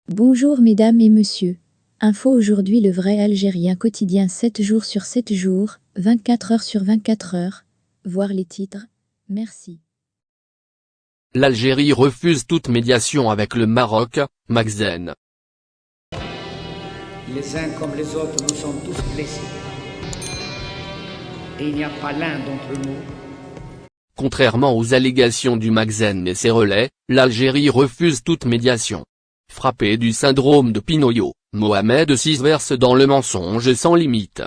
Bonjour mesdames et messieurs. Info aujourd'hui le vrai algérien quotidien 7 jours sur 7 jours, 24 heures sur 24 heures. Voir les titres. Merci. L'Algérie refuse toute médiation avec le Maroc, Magzen. Les uns comme les autres, nous sommes tous blessés. Et il n'y a pas l'un d'entre nous. Contrairement aux allégations du Magzen et ses relais, l'Algérie refuse toute médiation. Frappé du syndrome de Pinocchio, Mohamed VI verse dans le mensonge sans limite.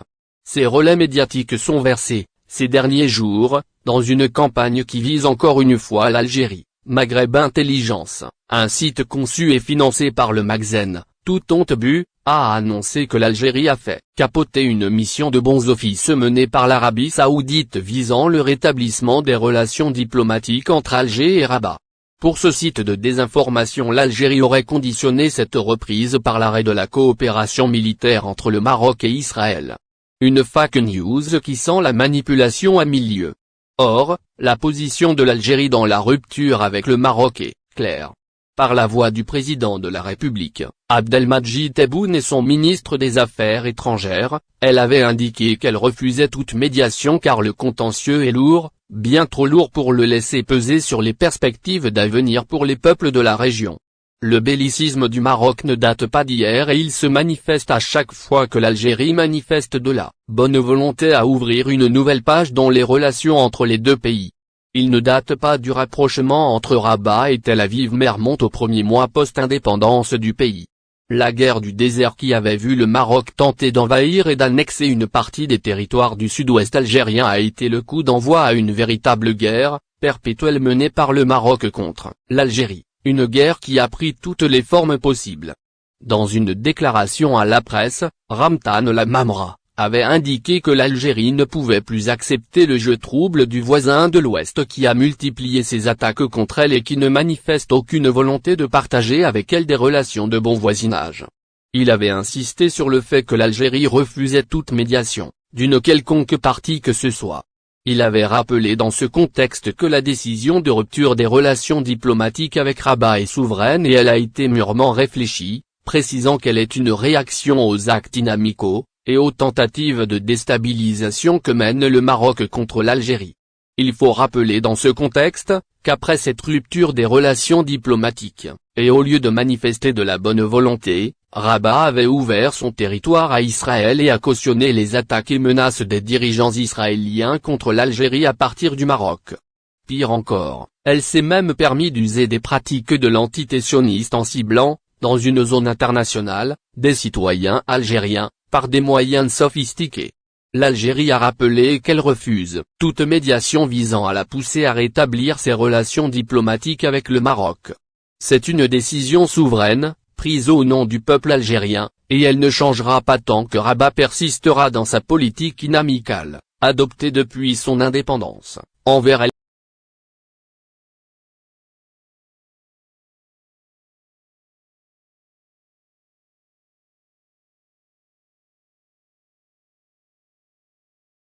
Ces relais médiatiques sont versés, ces derniers jours, dans une campagne qui vise encore une fois l'Algérie. Maghreb Intelligence, un site conçu et financé par le Magzen, tout honte bu, a annoncé que l'Algérie a fait capoter une mission de bons offices menée par l'Arabie Saoudite visant le rétablissement des relations diplomatiques entre Alger et Rabat. Pour ce site de désinformation, l'Algérie aurait conditionné cette reprise par l'arrêt de la coopération militaire entre le Maroc et Israël. Une fake news qui sent la manipulation à mille lieues. Or, la position de l'Algérie dans la rupture avec le Maroc est claire. Par la voix du président de la République, Abdelmadjid Tebboune et son ministre des Affaires étrangères, elle avait indiqué qu'elle refusait toute médiation car le contentieux est lourd, bien trop lourd pour le laisser peser sur les perspectives d'avenir pour les peuples de la région. Le bellicisme du Maroc ne date pas d'hier et il se manifeste à chaque fois que l'Algérie manifeste de la bonne volonté à ouvrir une nouvelle page dans les relations entre les deux pays. Il ne date pas du rapprochement entre Rabat et Tel Aviv mais remonte au premier mois post-indépendance du pays. La guerre du désert qui avait vu le Maroc tenter d'envahir et d'annexer une partie des territoires du sud-ouest algérien a été le coup d'envoi à une véritable guerre perpétuelle menée par le Maroc contre l'Algérie, une guerre qui a pris toutes les formes possibles. Dans une déclaration à la presse, Ramtan Lamamra avait indiqué que l'Algérie ne pouvait plus accepter le jeu trouble du voisin de l'Ouest qui a multiplié ses attaques contre elle et qui ne manifeste aucune volonté de partager avec elle des relations de bon voisinage. Il avait insisté sur le fait que l'Algérie refusait toute médiation, d'une quelconque partie que ce soit. Il avait rappelé dans ce contexte que la décision de rupture des relations diplomatiques avec Rabat est souveraine et elle a été mûrement réfléchie, précisant qu'elle est une réaction aux actes inamicaux et aux tentatives de déstabilisation que mène le Maroc contre l'Algérie. Il faut rappeler dans ce contexte, qu'après cette rupture des relations diplomatiques, et au lieu de manifester de la bonne volonté, Rabat avait ouvert son territoire à Israël et a cautionné les attaques et menaces des dirigeants israéliens contre l'Algérie à partir du Maroc. Pire encore, elle s'est même permis d'user des pratiques de l'entité sioniste en ciblant, dans une zone internationale, des citoyens algériens, par des moyens sophistiqués. L'Algérie a rappelé qu'elle refuse toute médiation visant à la pousser à rétablir ses relations diplomatiques avec le Maroc. C'est une décision souveraine, prise au nom du peuple algérien, et elle ne changera pas tant que Rabat persistera dans sa politique inamicale, adoptée depuis son indépendance, envers elle.